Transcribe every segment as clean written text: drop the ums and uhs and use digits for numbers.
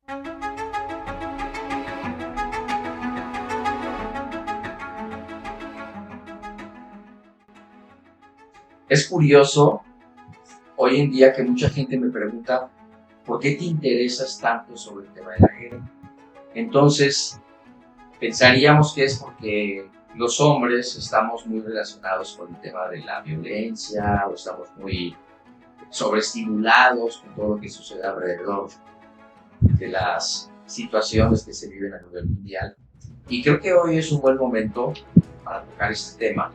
Es curioso hoy en día que mucha gente me pregunta ¿por qué te interesas tanto sobre el tema de la guerra? Entonces, pensaríamos que es porque los hombres estamos muy relacionados con el tema de la violencia o estamos muy sobreestimulados con todo lo que sucede alrededor de las situaciones que se viven a nivel mundial. Y creo que hoy es un buen momento para tocar este tema,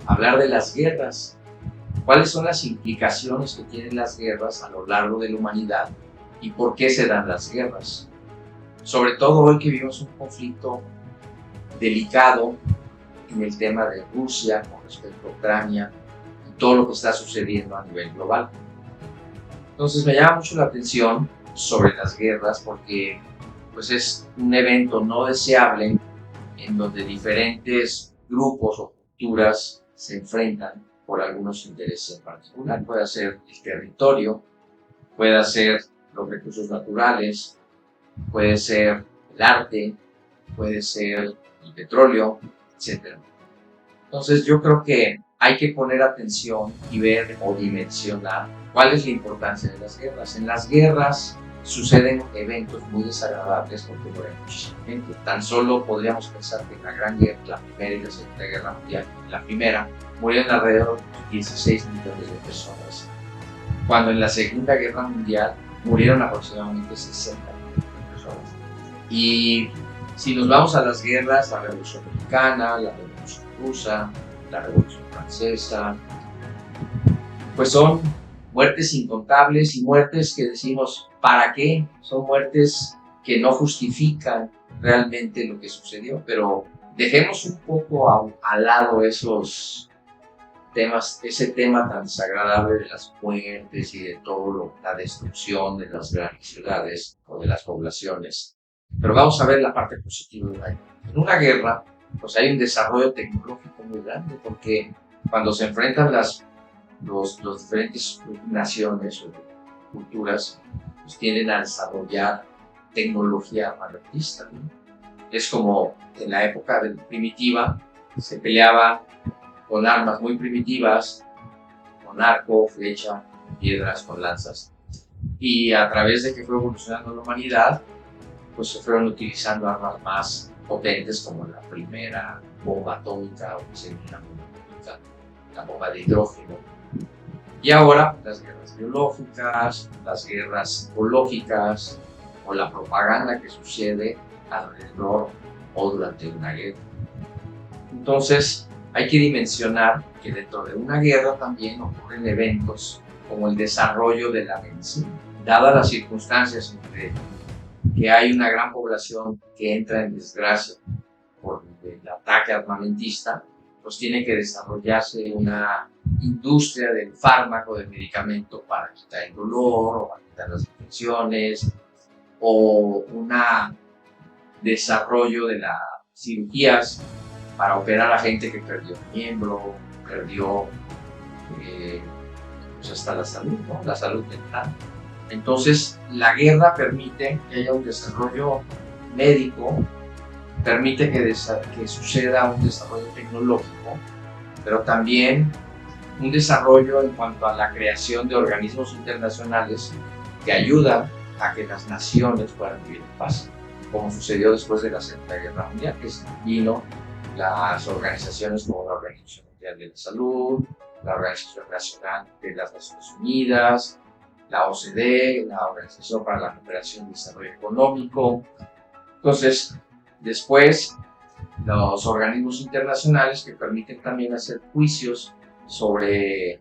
hablar de las guerras. ¿Cuáles son las implicaciones que tienen las guerras a lo largo de la humanidad y por qué se dan las guerras? Sobre todo hoy que vivimos un conflicto delicado en el tema de Rusia con respecto a Ucrania y todo lo que está sucediendo a nivel global. Entonces me llama mucho la atención sobre las guerras porque pues es un evento no deseable en donde diferentes grupos o culturas se enfrentan por algunos intereses en particular. Puede ser el territorio, puede ser los recursos naturales, puede ser el arte, puede ser el petróleo, etc. Entonces yo creo que hay que poner atención y ver o dimensionar cuál es la importancia de las guerras. En las guerras suceden eventos muy desagradables porque muere muchísima gente. Tan solo podríamos pensar que en la Gran Guerra, la Primera y la Segunda Guerra Mundial, en la primera murieron alrededor de 16 millones de personas, cuando en la Segunda Guerra Mundial murieron aproximadamente 60 millones de personas. Y si nos vamos a las guerras, la Revolución Mexicana, la Revolución Rusa, la Revolución Francesa, pues son muertes incontables y muertes que decimos, ¿para qué? Son muertes que no justifican realmente lo que sucedió, pero dejemos un poco al lado esos temas, ese tema tan desagradable de las muertes y de todo la destrucción de las grandes ciudades o de las poblaciones. Pero vamos a ver la parte positiva de la guerra. En una guerra, pues hay un desarrollo tecnológico muy grande, porque cuando se enfrentan los diferentes naciones o culturas, pues tienden a desarrollar tecnología vanguardista, ¿no? Es como en la época primitiva, se peleaba con armas muy primitivas, con arco, flecha, piedras, con lanzas. Y a través de que fue evolucionando la humanidad, pues se fueron utilizando armas más potentes como la primera bomba atómica o la bomba atómica, la bomba de hidrógeno. Y ahora las guerras biológicas, las guerras psicológicas o la propaganda que sucede alrededor o durante una guerra. Entonces hay que dimensionar que dentro de una guerra también ocurren eventos como el desarrollo de la medicina. Dadas las circunstancias entre que hay una gran población que entra en desgracia por el ataque armamentista, pues tiene que desarrollarse una industria del fármaco, del medicamento para quitar el dolor o para quitar las infecciones, o un desarrollo de las cirugías para operar a gente que perdió un miembro, perdió pues hasta la salud, ¿no? La salud mental. Entonces, la guerra permite que haya un desarrollo médico, permite que suceda un desarrollo tecnológico, pero también un desarrollo en cuanto a la creación de organismos internacionales que ayudan a que las naciones puedan vivir en paz, como sucedió después de la Segunda Guerra Mundial, que vino las organizaciones como la Organización Mundial de la Salud, la Organización Nacional de las Naciones Unidas, la OCDE, la Organización para la Cooperación y Desarrollo Económico. Entonces, después, los organismos internacionales que permiten también hacer juicios sobre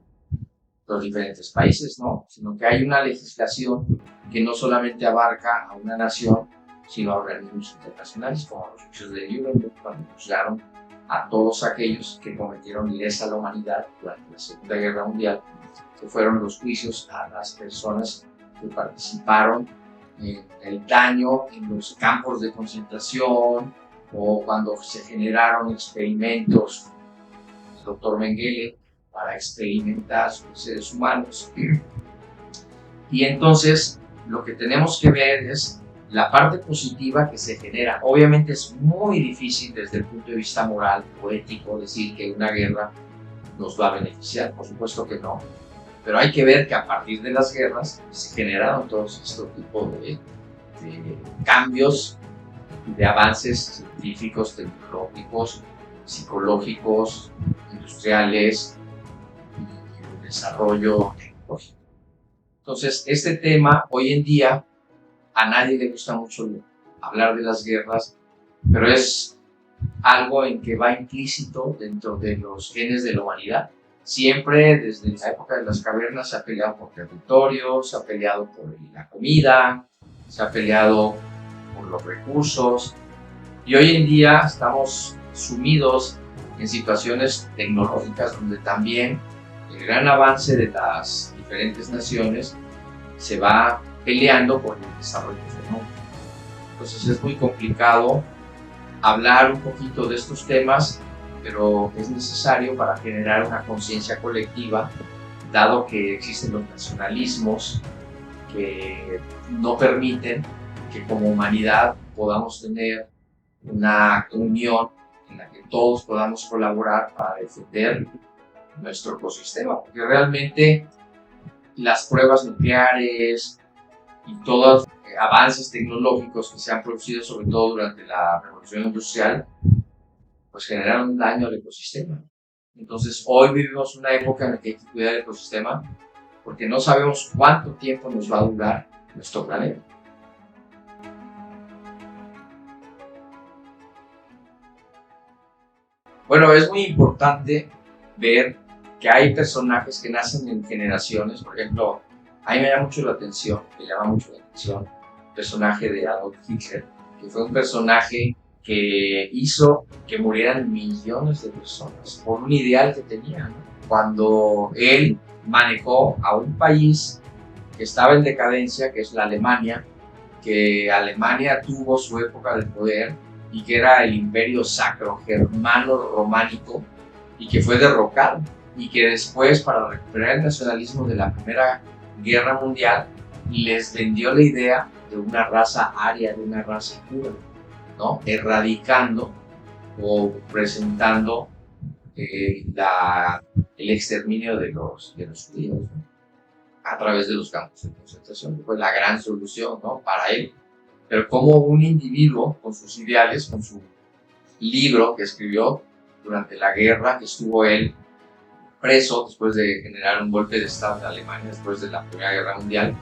los diferentes países, ¿no? Sino que hay una legislación que no solamente abarca a una nación, sino a organismos internacionales, como los juicios de Nuremberg, cuando juzgaron a todos aquellos que cometieron lesa a la humanidad durante la Segunda Guerra Mundial, que fueron los juicios a las personas que participaron en el daño en los campos de concentración o cuando se generaron experimentos, el doctor Mengele, para experimentar sobre seres humanos. Y entonces lo que tenemos que ver es la parte positiva que se genera. Obviamente es muy difícil desde el punto de vista moral o ético decir que una guerra nos va a beneficiar, por supuesto que no, pero hay que ver que a partir de las guerras se generaron todos estos tipos de cambios, de avances científicos, tecnológicos, psicológicos, industriales y desarrollo tecnológico. Entonces, este tema hoy en día a nadie le gusta mucho hablar de las guerras, pero es algo en que va implícito dentro de los genes de la humanidad. Siempre desde la época de las cavernas se ha peleado por territorios, se ha peleado por la comida, se ha peleado por los recursos, y hoy en día estamos sumidos en situaciones tecnológicas donde también el gran avance de las diferentes naciones se va peleando por el desarrollo económico. Entonces es muy complicado hablar un poquito de estos temas, pero es necesario para generar una conciencia colectiva, dado que existen los nacionalismos que no permiten que como humanidad podamos tener una unión en la que todos podamos colaborar para defender nuestro ecosistema, porque realmente las pruebas nucleares y todos los avances tecnológicos que se han producido, sobre todo durante la revolución industrial, pues generaron un daño al ecosistema. Entonces hoy vivimos una época en la que hay que cuidar el ecosistema porque no sabemos cuánto tiempo nos va a durar nuestro planeta. Bueno, es muy importante ver que hay personajes que nacen en generaciones. Por ejemplo, a mí me llama mucho la atención, el personaje de Adolf Hitler, que fue un personaje que hizo que murieran millones de personas por un ideal que tenía, ¿no? Cuando él manejó a un país que estaba en decadencia, que es la Alemania, que Alemania tuvo su época de poder y que era el imperio sacro germano románico y que fue derrocado, y que después, para recuperar el nacionalismo de la Primera Guerra Mundial, les vendió la idea de una raza aria, de una raza pura, ¿no? Erradicando o presentando el exterminio de los judíos, ¿no? A través de los campos de concentración. Fue la gran solución, ¿no? Para él. Pero como un individuo con sus ideales, con su libro que escribió durante la guerra, que estuvo él preso después de generar un golpe de Estado en Alemania, después de la Primera Guerra Mundial,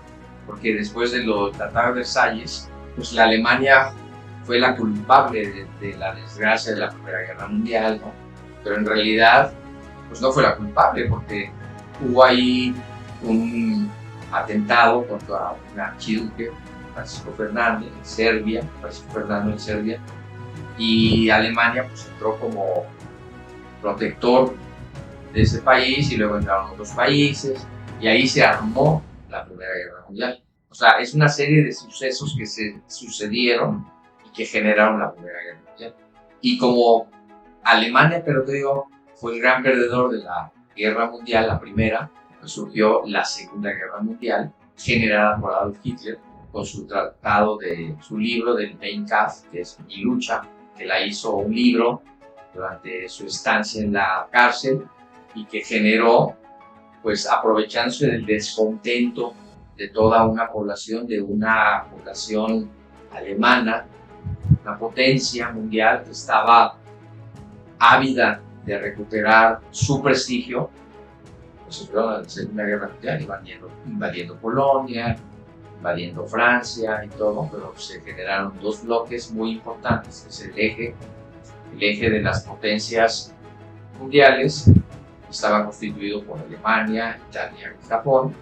porque después de los tratados de Versalles, pues la Alemania fue la culpable de la desgracia de la Primera Guerra Mundial, ¿no? Pero en realidad, pues no fue la culpable, porque hubo ahí un atentado contra un archiduque, Francisco Fernando en Serbia, y Alemania pues entró como protector de ese país, y luego entraron otros países, y ahí se armó la Primera Guerra Mundial. O sea, es una serie de sucesos que se sucedieron y que generaron la Primera Guerra Mundial. Y como Alemania, pero te digo, fue el gran perdedor de la Guerra Mundial, la primera, pues surgió la Segunda Guerra Mundial, generada por Adolf Hitler, con su su libro del Mein Kampf, que es Mi Lucha, que la hizo un libro durante su estancia en la cárcel, y que generó, pues aprovechándose del descontento de toda una población, alemana, una potencia mundial que estaba ávida de recuperar su prestigio, pues se fueron a la Segunda Guerra Mundial, invadiendo Polonia, invadiendo Francia y todo, pero se generaron dos bloques muy importantes, que es el eje de las potencias mundiales, estaba constituido por Alemania, Italia y Japón,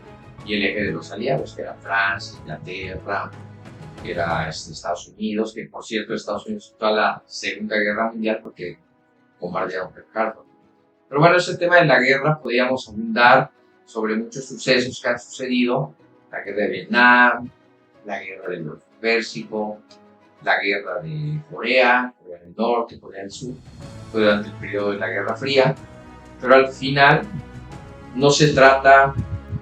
y el eje de los aliados, que era Francia, Inglaterra, que era Estados Unidos, que por cierto Estados Unidos toda la Segunda Guerra Mundial porque bombardearon Pearl Harbor. Pero bueno, ese tema de la guerra podríamos abundar sobre muchos sucesos que han sucedido: la guerra de Vietnam, la guerra del Golfo Pérsico, la guerra de Corea del Norte, Corea del Sur, durante el periodo de la Guerra Fría. Pero al final no se trata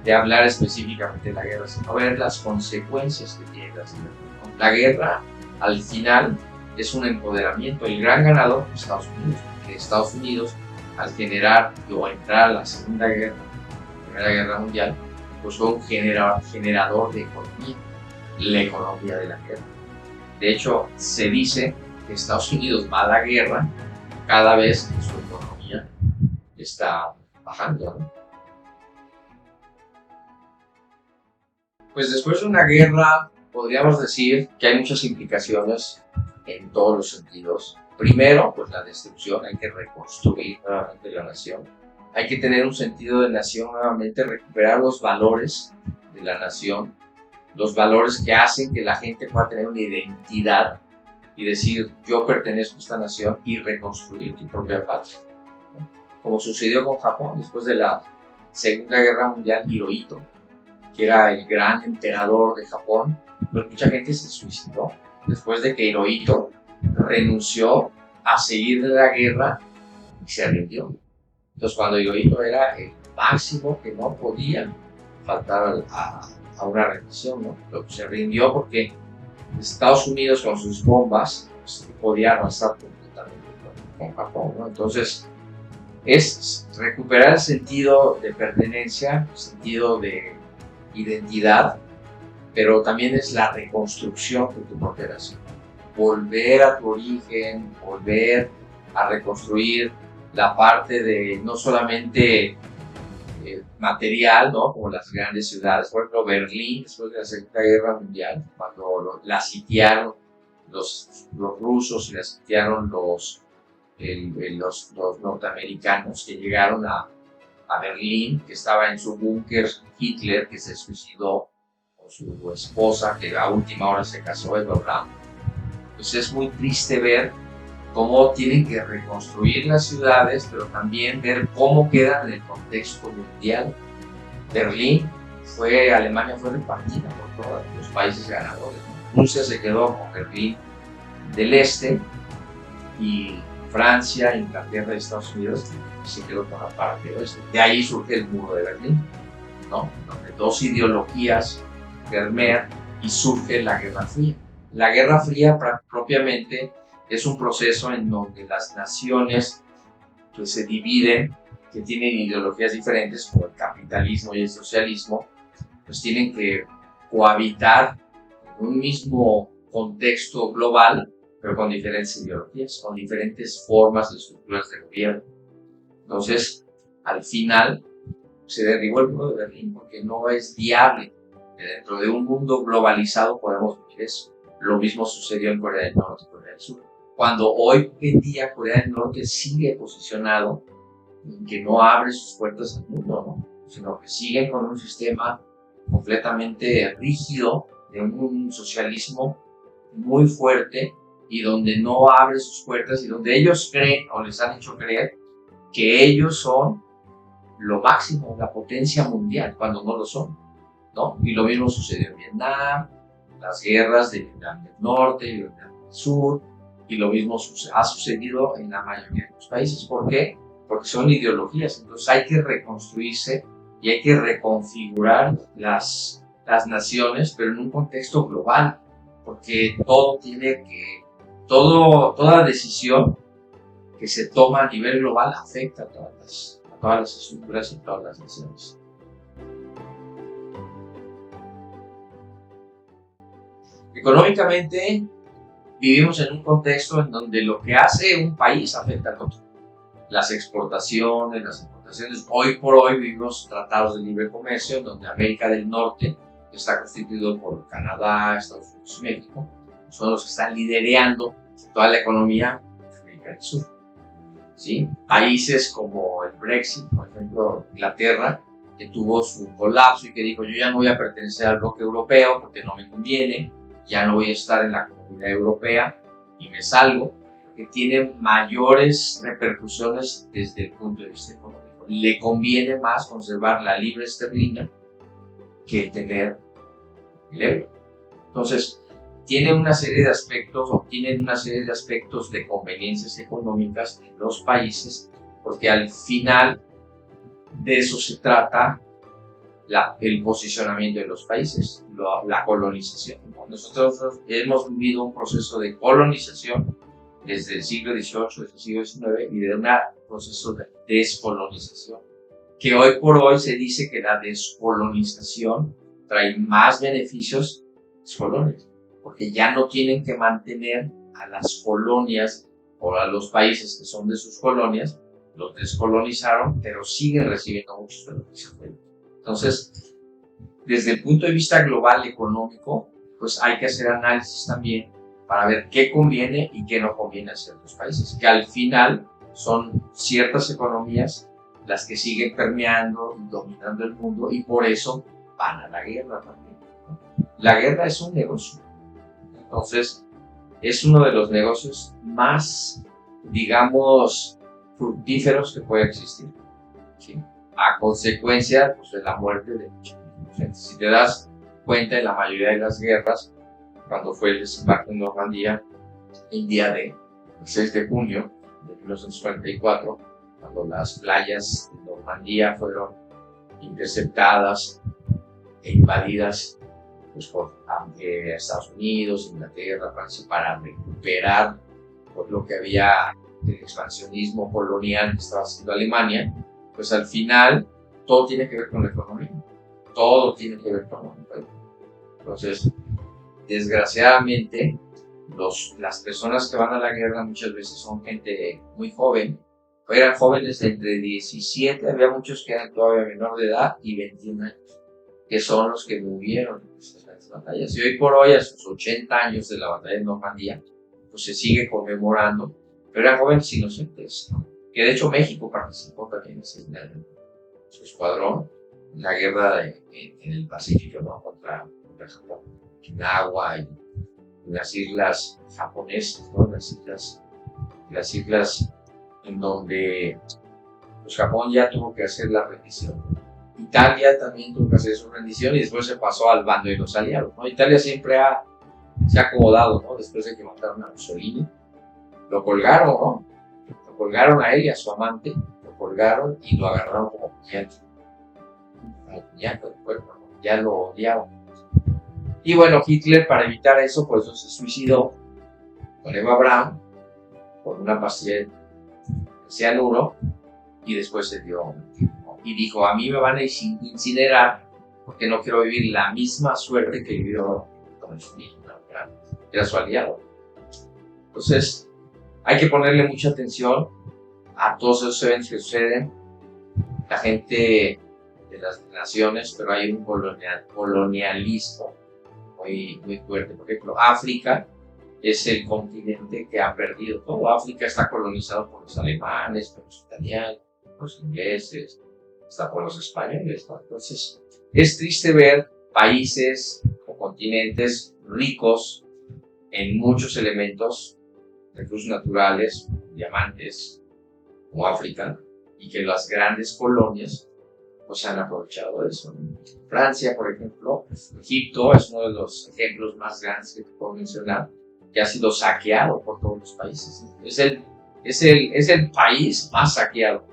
de hablar específicamente de la guerra, sino ver las consecuencias que tiene la guerra. La guerra, al final, es un empoderamiento. El gran ganador es Estados Unidos, porque Estados Unidos, al generar o entrar a la Segunda Guerra, Primera Guerra Mundial, pues fue un generador de economía, la economía de la guerra. De hecho, se dice que Estados Unidos va a la guerra cada vez que su economía está bajando, ¿no? Pues después de una guerra, podríamos decir que hay muchas implicaciones en todos los sentidos. Primero, pues la destrucción, hay que reconstruir nuevamente la nación. Hay que tener un sentido de nación nuevamente, recuperar los valores de la nación, los valores que hacen que la gente pueda tener una identidad y decir, yo pertenezco a esta nación, y reconstruir tu propia patria. Como sucedió con Japón después de la Segunda Guerra Mundial, Hirohito, que era el gran emperador de Japón, pues mucha gente se suicidó después de que Hirohito renunció a seguir la guerra y se rindió. Entonces, cuando Hirohito era el máximo que no podía faltar a una rendición, ¿no? Pero se rindió porque Estados Unidos con sus bombas pues, podía arrasar completamente con Japón, ¿no? Entonces, es recuperar el sentido de pertenencia, el sentido de identidad, pero también es la reconstrucción de tu propia nación. Volver a tu origen, volver a reconstruir la parte de no solamente material, ¿no? Como las grandes ciudades, por ejemplo Berlín después de la Segunda Guerra Mundial, cuando la sitiaron los rusos y la sitiaron los norteamericanos que llegaron a Berlín, que estaba en su búnker Hitler, que se suicidó con su esposa, que a última hora se casó, Eva Braun. Pues es muy triste ver cómo tienen que reconstruir las ciudades, pero también ver cómo quedan en el contexto mundial. Alemania fue repartida por todos los países ganadores. Rusia se quedó con Berlín del Este y Francia, Inglaterra y Estados Unidos se quedó con la parte oeste. De ahí surge el muro de Berlín, ¿no? Donde dos ideologías permean y surge la Guerra Fría. La Guerra Fría propiamente es un proceso en donde las naciones que se dividen, que tienen ideologías diferentes, como el capitalismo y el socialismo, pues tienen que cohabitar en un mismo contexto global, pero con diferentes ideologías, con diferentes formas de estructuras de gobierno. Entonces, al final, se derribó el muro de Berlín porque no es viable que dentro de un mundo globalizado podamos vivir eso. Lo mismo sucedió en Corea del Norte y Corea del Sur. Cuando hoy en día Corea del Norte sigue posicionado en que no abre sus puertas al mundo, ¿no? Sino que sigue con un sistema completamente rígido de un socialismo muy fuerte y donde no abre sus puertas y donde ellos creen o les han hecho creer que ellos son lo máximo, la potencia mundial, cuando no lo son, ¿no? Y lo mismo sucedió en Vietnam, las guerras de Vietnam del Norte y Vietnam del Sur, y lo mismo ha sucedido en la mayoría de los países. ¿Por qué? Porque son ideologías, entonces hay que reconstruirse y hay que reconfigurar las naciones, pero en un contexto global, porque toda decisión que se toma a nivel global afecta a todas las estructuras y a todas las naciones. Económicamente, vivimos en un contexto en donde lo que hace un país afecta al otro. Las exportaciones, las importaciones. Hoy por hoy vivimos tratados de libre comercio, en donde América del Norte, que está constituido por Canadá, Estados Unidos y México, son los que están liderando toda la economía de América del Sur. ¿Sí? Países como el Brexit, por ejemplo, Inglaterra, que tuvo su colapso y que dijo, yo ya no voy a pertenecer al bloque europeo porque no me conviene, ya no voy a estar en la comunidad europea y me salgo, que tiene mayores repercusiones desde el punto de vista económico. Le conviene más conservar la libra esterlina que tener el euro. Entonces, tienen una serie de aspectos de conveniencias económicas en los países, porque al final de eso se trata el posicionamiento de los países, la colonización, ¿no? Nosotros hemos vivido un proceso de colonización desde el siglo XVIII, desde el siglo XIX, y de un proceso de descolonización, que hoy por hoy se dice que la descolonización trae más beneficios a las colonias, porque ya no tienen que mantener a las colonias o a los países que son de sus colonias, los descolonizaron, pero siguen recibiendo muchos beneficios. Entonces, desde el punto de vista global económico, pues hay que hacer análisis también para ver qué conviene y qué no conviene a ciertos países, que al final son ciertas economías las que siguen permeando y dominando el mundo, y por eso van a la guerra también, ¿no? La guerra es un negocio. Entonces, es uno de los negocios más, digamos, fructíferos que puede existir, ¿sí? A consecuencia, pues, de la muerte de mucha gente. Si te das cuenta, en la mayoría de las guerras, cuando fue el desembarco en Normandía, el día de 6 de junio de 1944, cuando las playas de Normandía fueron interceptadas e invadidas, pues, por Estados Unidos, Inglaterra, Francia, para recuperar por lo que había del expansionismo colonial que estaba haciendo Alemania, pues al final todo tiene que ver con la economía, todo tiene que ver con la economía. Entonces, desgraciadamente, las personas que van a la guerra muchas veces son gente muy joven, eran jóvenes de entre 17, había muchos que eran todavía menor de edad, y 21 años, que son los que murieron en estas batallas. Y hoy por hoy, a sus 80 años de la batalla de Normandía, pues se sigue conmemorando, pero eran jóvenes inocentes, ¿no? Que de hecho México participó también en su escuadrón en la guerra en el Pacífico, ¿no? contra Japón, Okinawa y las islas japonesas, ¿no? Las islas en donde, pues, Japón ya tuvo que hacer la rendición. Italia también tuvo que hacer su rendición y después se pasó al bando de los aliados, ¿no? Italia siempre se ha acomodado, ¿no? Después de que mataron a Mussolini, lo colgaron, ¿no? Lo colgaron a él y a su amante, lo colgaron y lo agarraron como puñete del cuerpo, ¿no? Ya lo odiaban. Y bueno, Hitler, para evitar eso, pues se suicidó con Eva Braun con una pastilla de cianuro, y después se dio y dijo: a mí me van a incinerar porque no quiero vivir la misma suerte que vivió con el mismo, que era su aliado. Entonces, hay que ponerle mucha atención a todos esos eventos que suceden. La gente de las naciones, pero hay un colonialismo muy, muy fuerte. Por ejemplo, África es el continente que ha perdido todo. África está colonizado por los alemanes, por los italianos, por los ingleses, está por los españoles, ¿no? Entonces, es triste ver países o continentes ricos en muchos elementos, recursos naturales, diamantes, como África, y que las grandes colonias pues han aprovechado de eso. Francia, por ejemplo, Egipto es uno de los ejemplos más grandes que te puedo mencionar, que ha sido saqueado por todos los países. Es el país más saqueado.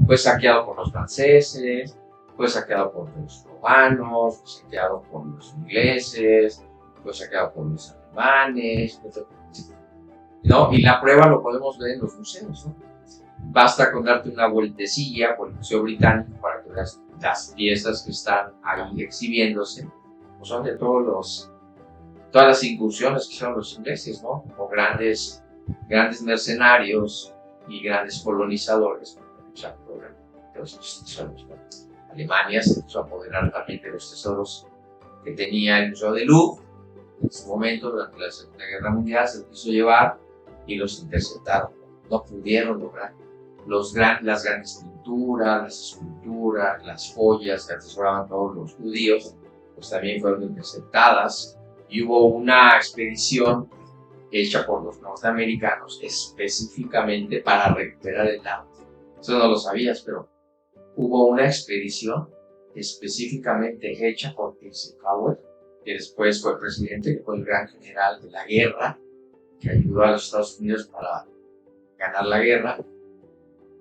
Fue saqueado por los franceses, fue saqueado por los romanos, fue saqueado por los ingleses, fue saqueado por los alemanes, ¿no? Y la prueba lo podemos ver en los museos, ¿no? Basta con darte una vueltecilla por el Museo Británico para que veas las piezas que están ahí exhibiéndose, pues son de todas las incursiones que hicieron los ingleses, ¿no? Como grandes mercenarios y grandes colonizadores. Alemania se quiso apoderar también de los tesoros que tenía el Museo del Louvre. En ese momento, durante la Segunda Guerra Mundial, se los quiso llevar y los interceptaron. No pudieron lograr. Las grandes pinturas, las esculturas, las joyas que atesoraban todos los judíos, pues también fueron interceptadas, y hubo una expedición hecha por los norteamericanos específicamente para recuperar el arte. Eso no lo sabías, pero hubo una expedición específicamente hecha por Eisenhower, que después fue presidente, que fue el gran general de la guerra, que ayudó a los Estados Unidos para ganar la guerra,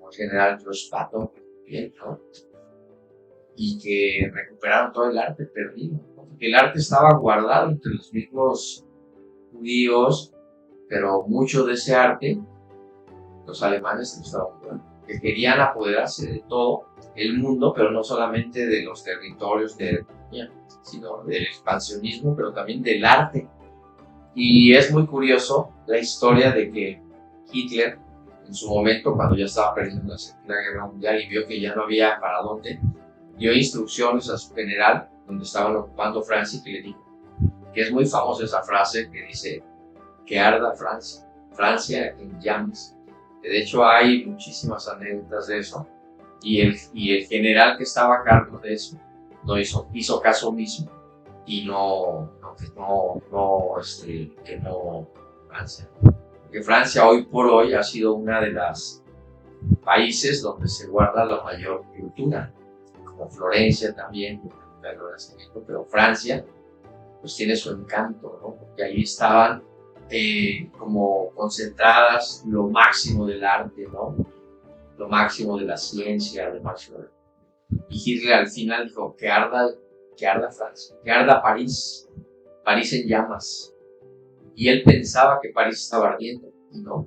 el general George Patton, bien, ¿no? y que recuperaron todo el arte perdido, ¿no? Porque el arte estaba guardado entre los mismos judíos, pero mucho de ese arte los alemanes se lo estaban llevando, que querían apoderarse de todo el mundo, pero no solamente de los territorios de Alemania, sino del expansionismo, pero también del arte. Y es muy curioso la historia de que Hitler, en su momento, cuando ya estaba perdiendo la Segunda Guerra Mundial y vio que ya no había para dónde, dio instrucciones a su general, donde estaban ocupando Francia, y que le dijo, que es muy famosa esa frase que dice, que arda Francia, Francia en llamas. De hecho, hay muchísimas anécdotas de eso, y el general que estaba a cargo de eso no hizo caso omiso y quemó Francia. Porque Francia hoy por hoy ha sido una de las países donde se guarda la mayor cultura, como Florencia también, pero Francia pues tiene su encanto, ¿no? Porque ahí estaban como concentradas lo máximo del arte, ¿no? Lo máximo de la ciencia, lo máximo de... Y Hitler al final dijo, que arda Francia, que arda París, París en llamas. Y él pensaba que París estaba ardiendo, y no.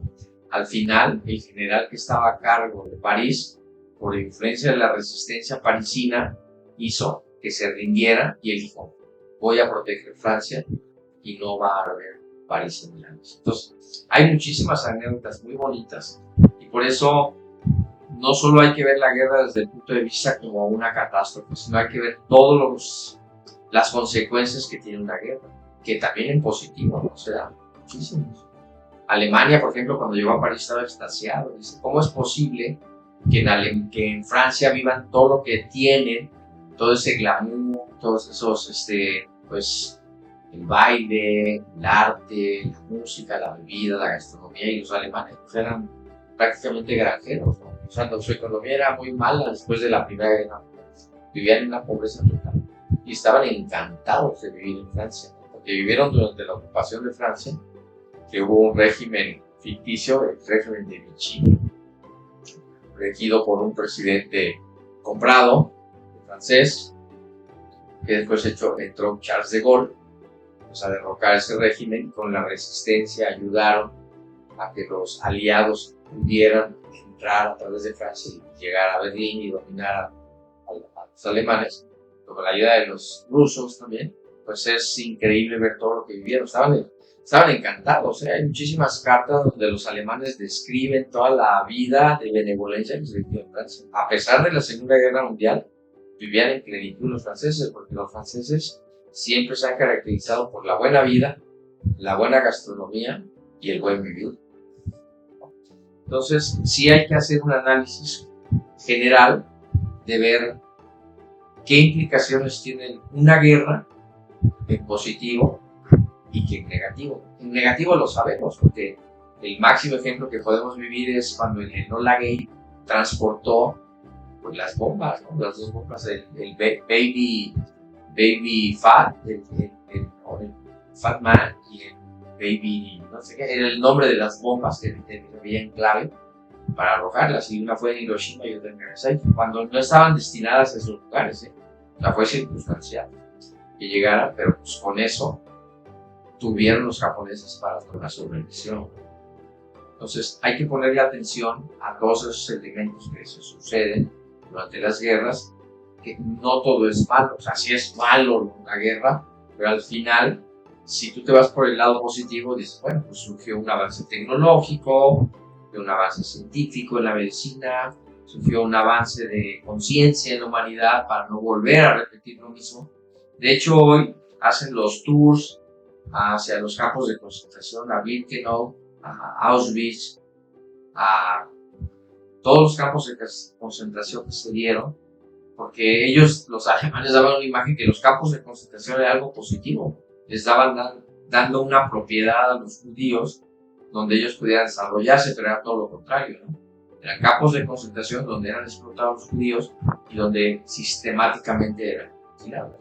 Al final, el general que estaba a cargo de París, por influencia de la resistencia parisina, hizo que se rindiera, y él dijo, voy a proteger Francia y no va a arder París en llamas. Entonces, hay muchísimas anécdotas muy bonitas, y por eso no solo hay que ver la guerra desde el punto de vista como una catástrofe, sino hay que ver todas las consecuencias que tiene una guerra, que también en positivo, ¿no? O sea, muchísimos. Alemania, por ejemplo, cuando llegó a París estaba extasiado. Dice, ¿cómo es posible que en Francia vivan todo lo que tienen, todo ese glamour, todos esos, pues, el baile, el arte, la música, la bebida, la gastronomía, y los alemanes pues, eran prácticamente granjeros, ¿no? O sea, su economía era muy mala después de la Primera Guerra Mundial. Vivían en una pobreza total y estaban encantados de vivir en Francia, ¿no? Porque vivieron durante la ocupación de Francia, que hubo un régimen ficticio, el régimen de Vichy, regido por un presidente comprado, francés, que después entró Charles de Gaulle, pues, a derrocar ese régimen, y con la resistencia ayudaron a que los aliados pudieran entrar a través de Francia y llegar a Berlín y dominar a los alemanes, pero con la ayuda de los rusos también. Pues es increíble ver todo lo que vivieron, estaban encantados, ¿eh? Hay muchísimas cartas donde los alemanes describen toda la vida de benevolencia que se vivió en Francia. A pesar de la Segunda Guerra Mundial, vivían en plenitud los franceses, porque los franceses siempre se han caracterizado por la buena vida, la buena gastronomía y el buen vivir. Entonces, sí hay que hacer un análisis general de ver qué implicaciones tiene una guerra en positivo y que en negativo. En negativo lo sabemos, porque el máximo ejemplo que podemos vivir es cuando el Enola Gay transportó pues, las bombas, ¿no? Las dos bombas, el Baby Fat, el Fat Man y el Baby, no sé qué, era el nombre de las bombas que había en clave para arrojarlas, y una fue en Hiroshima y otra en Nagasaki, cuando no estaban destinadas a esos lugares, ¿eh? O sea, fue circunstancial que llegaran, pero pues con eso tuvieron los japoneses para una sobrevivencia. Entonces hay que ponerle atención a todos esos elementos que se suceden durante las guerras, que no todo es malo, o sea, sí es malo una guerra, pero al final, si tú te vas por el lado positivo, dices, bueno, pues surgió un avance tecnológico, un avance científico en la medicina, surgió un avance de conciencia en la humanidad para no volver a repetir lo mismo. De hecho, hoy hacen los tours hacia los campos de concentración, a Birkenau, a Auschwitz, a todos los campos de concentración que se dieron, porque ellos, los alemanes, daban una imagen que los campos de concentración era algo positivo, les daban dando una propiedad a los judíos donde ellos pudieran desarrollarse, pero era todo lo contrario, ¿no? Eran campos de concentración donde eran explotados los judíos y donde sistemáticamente eran asesinados.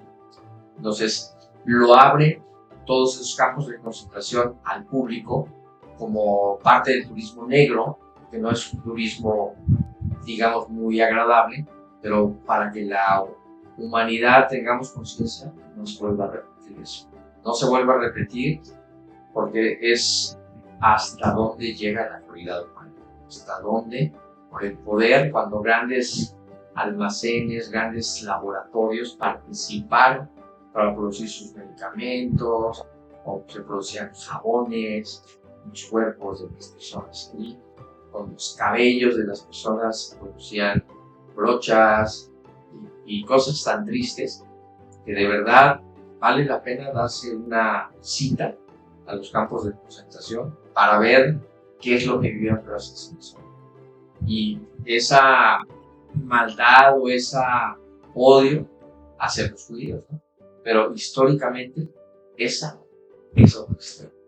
Entonces, lo abre todos esos campos de concentración al público como parte del turismo negro, que no es un turismo, digamos, muy agradable, pero para que humanidad tengamos conciencia, no se vuelva a repetir eso. No se vuelva a repetir porque es hasta dónde llega la calidad humana. Hasta dónde, por el poder, cuando grandes almacenes, grandes laboratorios participaron para producir sus medicamentos, o se producían jabones, los cuerpos de las personas, y con los cabellos de las personas se producían brochas y cosas tan tristes que de verdad vale la pena darse una cita a los campos de concentración para ver qué es lo que vivieron todas esas personas. Y esa maldad o ese odio hacia los judíos, ¿no? Pero históricamente esa es otra historia.